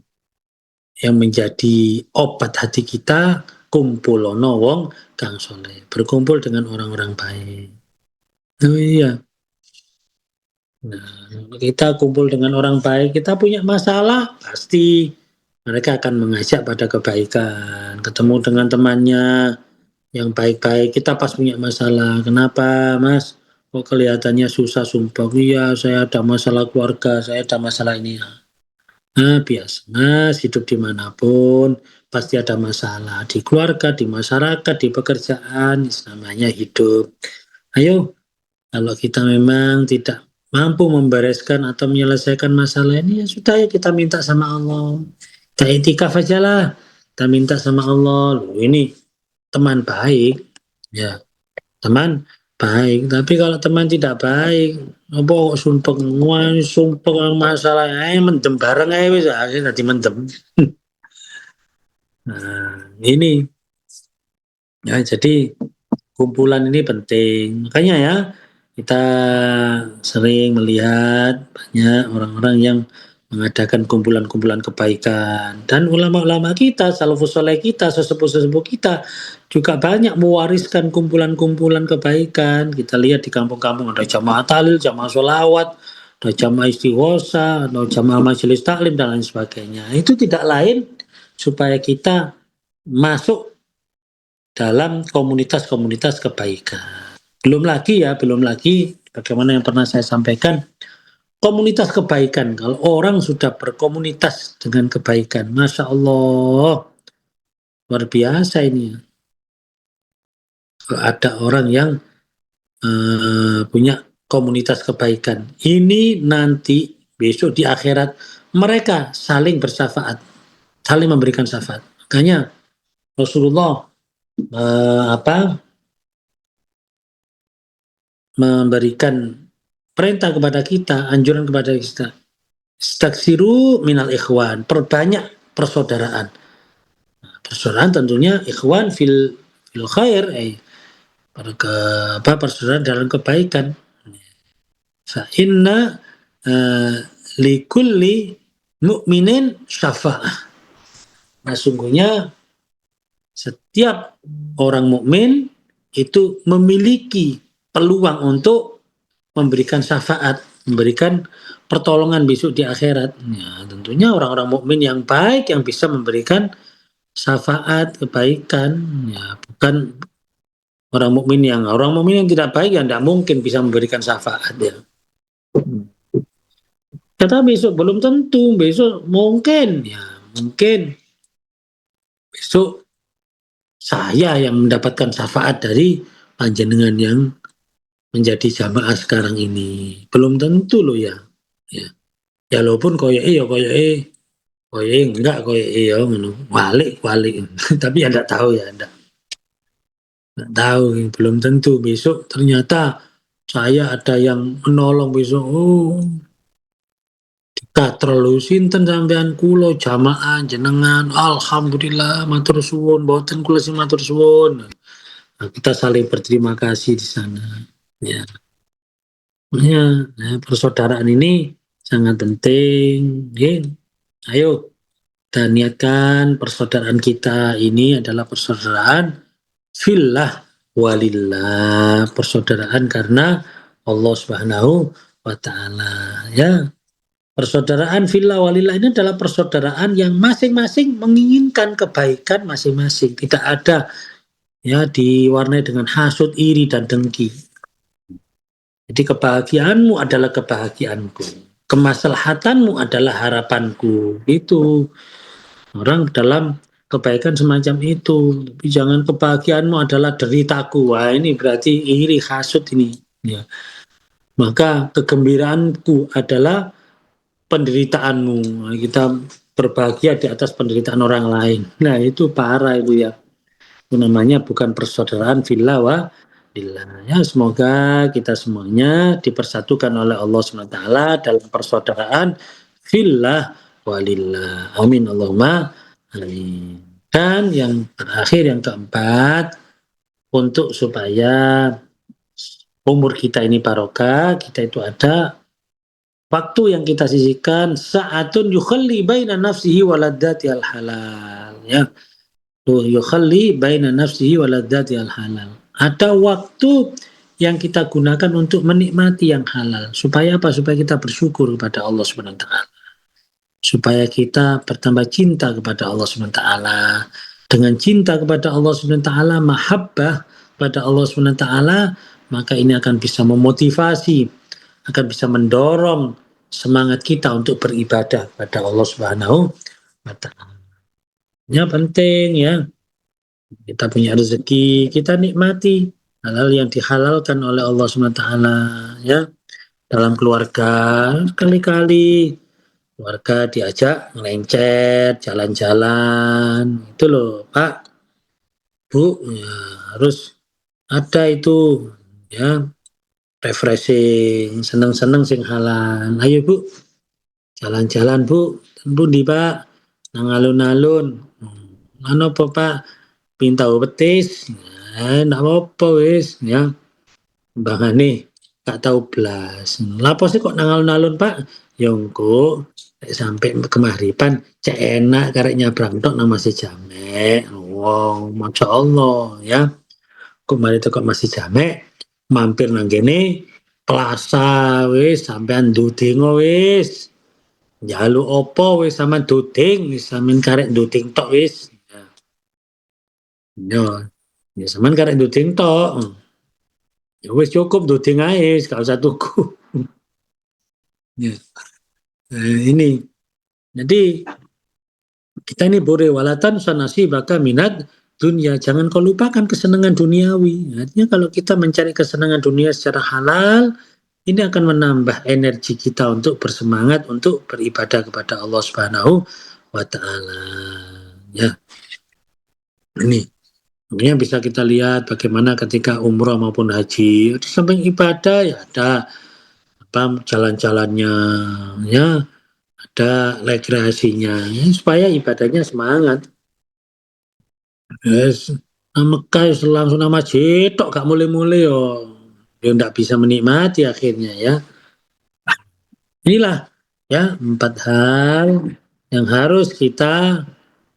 yang menjadi obat hati kita, kumpulono wong kang soleh, berkumpul dengan orang-orang baik. Oh iya. Nah, kita kumpul dengan orang baik, kita punya masalah, pasti mereka akan mengajak pada kebaikan. Ketemu dengan temannya yang baik-baik, kita pas punya masalah. Kenapa, Mas? Kok kelihatannya susah, sumpah. Iya, saya ada masalah keluarga, saya ada masalah ini. Nah, biasa, Mas, hidup dimanapun, pasti ada masalah. Di keluarga, di masyarakat, di pekerjaan, namanya hidup. Ayo, kalau kita memang tidak mampu membereskan atau menyelesaikan masalah ini, ya sudah ya kita minta sama Allah. Kita itikaf aja lah. Kita minta sama Allah. Loh, ini teman baik. Ya, teman baik. Tapi kalau teman tidak baik, apa sumpek masalah, mendem bareng aja wis, nanti mendem. Nah, ini ya jadi kumpulan ini penting. Makanya ya, kita sering melihat banyak orang-orang yang mengadakan kumpulan-kumpulan kebaikan. Dan ulama-ulama kita, salafus soleh kita, sesepuh-sesepuh kita juga banyak mewariskan kumpulan-kumpulan kebaikan. Kita lihat di kampung-kampung ada jamaah tahlil, jamaah sholawat, ada jamaah istighosa, ada jamaah majelis taklim, dan lain sebagainya. Itu tidak lain supaya kita masuk dalam komunitas-komunitas kebaikan. Belum lagi bagaimana yang pernah saya sampaikan, komunitas kebaikan. Kalau orang sudah berkomunitas dengan kebaikan, Masya Allah, luar biasa ini. Kalau ada orang yang punya komunitas kebaikan, ini nanti besok di akhirat mereka saling bersyafaat, saling memberikan syafaat. Makanya Rasulullah memberikan perintah kepada kita, anjuran kepada kita, staksiru minal ikhwan, perbanyak persaudaraan. Persaudaraan tentunya ikhwan fil khair, persaudaraan dalam kebaikan. Fa inna likulli mu'minin syafa'ah. Nah, sungguhnya setiap orang mukmin itu memiliki peluang untuk memberikan syafaat, memberikan pertolongan besok di akhirat. Ya, tentunya orang-orang mukmin yang baik yang bisa memberikan syafaat kebaikan. Ya, bukan orang mukmin yang tidak baik yang tidak mungkin bisa memberikan syafaat ya. Kata besok belum tentu, besok mungkin besok saya yang mendapatkan syafaat dari panjenengan yang menjadi jamaah sekarang ini. Belum tentu loh ya. Ya, ya walaupun koyoke enggak ya walik. Tapi ya enggak tahu ya, enggak tahu, belum tentu besok ternyata saya ada yang menolong besok. Oh, terlalu sinten sampean kula jamaah jenengan, alhamdulillah matur suwun, mboten kula sing matur suwun. Nah, kita saling berterima kasih di sana. Ya, persaudaraan ini sangat penting. Ya. Ayo kita niatkan persaudaraan kita ini adalah persaudaraan fillah walillah, persaudaraan karena Allah Subhanahu wa taala. Ya. Persaudaraan fillah walillah ini adalah persaudaraan yang masing-masing menginginkan kebaikan masing-masing. Tidak ada ya diwarnai dengan hasud, iri dan dengki. Jadi kebahagiaanmu adalah kebahagiaanku. Kemaslahatanmu adalah harapanku. Itu orang dalam kebaikan semacam itu. Tapi jangan kebahagiaanmu adalah deritaku. Wah, ini berarti iri, hasud ini. Ya. Maka kegembiraanku adalah penderitaanmu. Kita berbahagia di atas penderitaan orang lain. Nah, itu parah itu ya. Itu namanya bukan persaudaraan fillah wa lillah. Ya, semoga kita semuanya dipersatukan oleh Allah SWT dalam persaudaraan fillah wa lillah. Amin Allahumma amin. Dan yang terakhir, yang keempat, untuk supaya umur kita ini barokah, kita itu ada waktu yang kita sisihkan, sa'atun yukhalli baina nafsihi waladzati al-halal. Ya. Yukhalli baina nafsihi waladzati al-halal. Ada waktu yang kita gunakan untuk menikmati yang halal. Supaya apa? Supaya kita bersyukur kepada Allah SWT. Supaya kita bertambah cinta kepada Allah SWT. Dengan cinta kepada Allah SWT, mahabbah kepada Allah SWT, maka ini akan bisa memotivasi, akan bisa mendorong semangat kita untuk beribadah pada Allah Subhanahu wa taala. Ya penting ya. Kita punya rezeki, kita nikmati hal-hal yang dihalalkan oleh Allah Subhanahu wa taala ya. Dalam keluarga kali-kali keluarga diajak ngelencet, jalan-jalan. Itu loh, Pak, Bu, ya, harus ada itu ya. Refreshing, seneng-seneng sing halal. Ayo Bu, jalan-jalan Bu. Di Pak, nang alun-alun. Ano po Pak, pintau betis. Ndak apa-apa wis ya. Bangane gak tau blas. Lapo sih kok nang alun-alun Pak? Ya engko sampai kemahriban cek enak karek nyabrang tok nang Masjid Jamek. Wow, Masya Allah ya. Kemarin kok Masjid Jamek mampir nang kene Plaza wis sampean ndudingo wis. Njaluk opo wis sampean duding, wis sampean karek duding tok wis. Ya. Ya sampean karek duding tok. Ya wis cukup duding ae, gak usah tuku. Ya. Ini. Jadi kita ini boleh walatan sanasi baka minat dunia. Jangan kau lupakan kesenangan duniawi. Artinya kalau kita mencari kesenangan dunia secara halal, ini akan menambah energi kita untuk bersemangat untuk beribadah kepada Allah Subhanahu wa taala. Ya. Ini makanya bisa kita lihat bagaimana ketika umroh maupun haji, di samping ibadah ya ada apa jalan-jalannya, ya ada rekreasinya, ya, supaya ibadahnya semangat. Yes. Nah, Mekah langsung nama cetok gak mulai-mulai yo. Dia nggak bisa menikmati akhirnya ya. Inilah ya 4 hal yang harus kita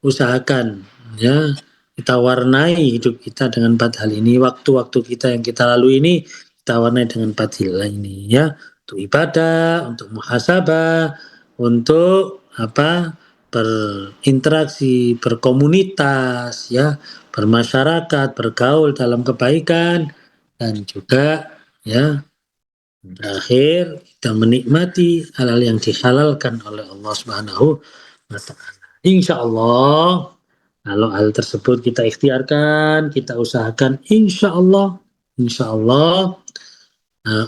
usahakan ya. Kita warnai hidup kita dengan 4 hal ini. Waktu-waktu kita yang kita lalui ini kita warnai dengan 4 hal ini ya. Untuk ibadah, untuk muhasabah, untuk apa? Berinteraksi, berkomunitas ya, bermasyarakat, bergaul dalam kebaikan dan juga ya terakhir, kita menikmati hal-hal yang dihalalkan oleh Allah Subhanahu wa taala. Insya Allah, kalau hal tersebut kita ikhtiarkan, kita usahakan, insya Allah,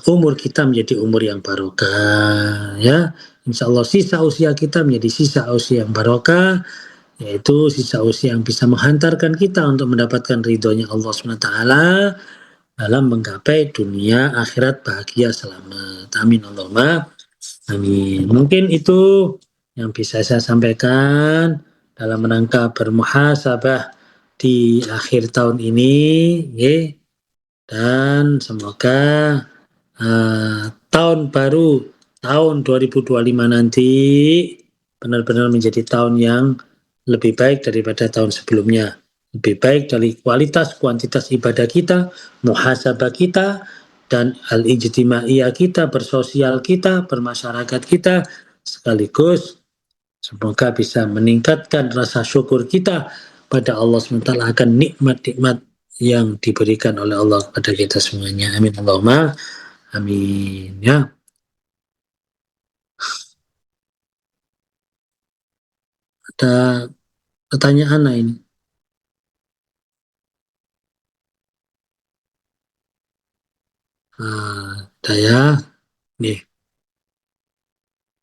umur kita menjadi umur yang barokah, ya. Insya Allah sisa usia kita menjadi sisa usia yang barokah, yaitu sisa usia yang bisa menghantarkan kita untuk mendapatkan ridhonya Allah Subhanahu wa taala dalam menggapai dunia akhirat bahagia selamat. Amin Allahumma amin. Mungkin itu yang bisa saya sampaikan dalam rangka bermuhasabah di akhir tahun ini, ya. Dan semoga tahun baru tahun 2025 nanti benar-benar menjadi tahun yang lebih baik daripada tahun sebelumnya. Lebih baik dari kualitas kuantitas ibadah kita, muhasabah kita, dan al-ijtimaiyah kita, bersosial kita, bermasyarakat kita, sekaligus semoga bisa meningkatkan rasa syukur kita pada Allah SWT akan nikmat-nikmat yang diberikan oleh Allah kepada kita semuanya. Amin Allahumma amin ya. Ada pertanyaan lain? Ada ya. Nih.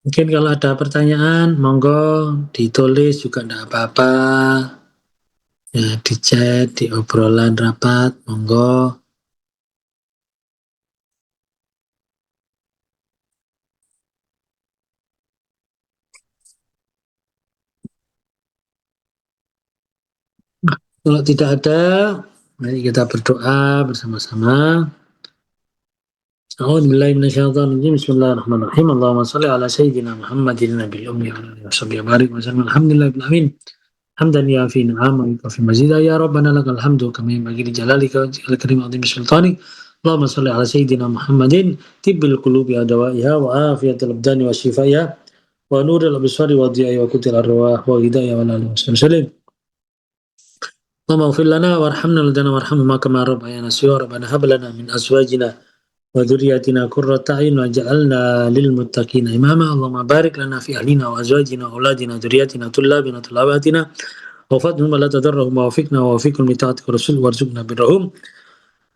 Mungkin kalau ada pertanyaan, monggo ditulis juga enggak apa-apa. Ya, di chat, di obrolan rapat, monggo. Kalau tidak ada, mari kita berdoa bersama-sama. A'udzubillahi minasyaitonirrajim. Bismillahirrahmanirrahim. Allahumma shalli ala sayyidina Muhammadin nabiyil ummi wa ala alihi washabihi barik wa sallam. Alhamdulillahil alamin. Hamdan yafi ni'ama wa yukafi mazida ya rabbana lakal hamdu kama yanbaghi li jalalika wa wajhika karim azim sultanik. Allahumma shalli ala sayyidina Muhammadin tibbil qulubi adawaiha wa afiyatil abdani wa shifaiha wa nuril absari wa dhiya'i wa kutil arwah wa hidayah wa alihi wasallam. Allahumma ighfir lana warhamna lana warhamhuma kama rabbayana shighara. Rabbana hab lana min azwajina wa dhurriyyatina qurrata a'yun waj'alna lil muttaqina imama. Allahumma barik lana fi ahlina wa azwajina wa auladina dhurriyyatina tullabina tullabatina wa fadhum la tadarrahum wa wafiqna wa wafiqhum li ta'atika rasul warzuqna birrahum.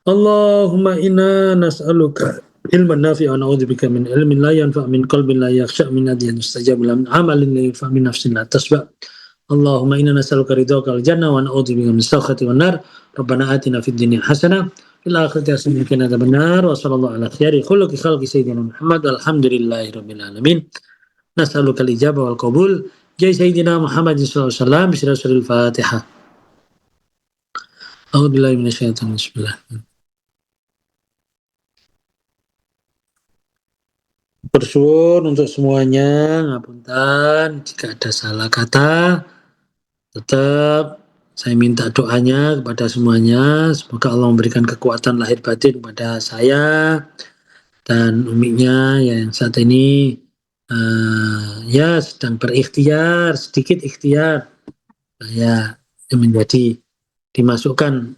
Allahumma inna nas'aluka ilman nafi'an wa na'udzubika min ilmin la yanfa' min qalbin la yakhsha' min hadiyan mustajab min amalin la yanfa' min nafsin la tasba'. Allahumma inna nas'aluka ridhaka wal jannah wa na'udzubika min sakhati wan nar. Rabbana atina fid dunya hasanah fil akhirati hasanah wa qina adzabannar. Wa sallallahu ala khairi khuluqi khalqi sayyidina Muhammad. Alhamdulillahi rabbil alamin. Nas'aluka al-ijabah wal qabul. Jai sayyidina Muhammad sallallahu alaihi wasallam. Bismillahirrahmanirrahim. Fatihah. A'udzubillahi minasyaitonir rajim. Bismillah. Bersyukur untuk semuanya, ngapunten jika ada salah kata. Tetap saya minta doanya kepada semuanya, semoga Allah memberikan kekuatan lahir batin kepada saya dan uminya yang saat ini ya sedang berikhtiar, sedikit ikhtiar ya menjadi dimasukkan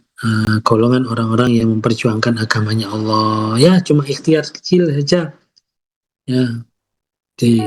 golongan orang-orang yang memperjuangkan agamanya Allah. Ya, cuma ikhtiar kecil saja. Ya, di